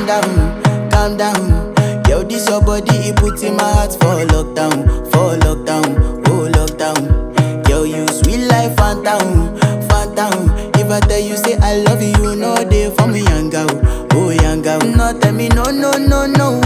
calm down. Yo, this your body, it puts in my heart for lockdown, oh lockdown. Yo, you sweet life, phantom, phantom. If I tell you say I love you, no day for me, young girl, oh young girl. No tell me no, no, no, no,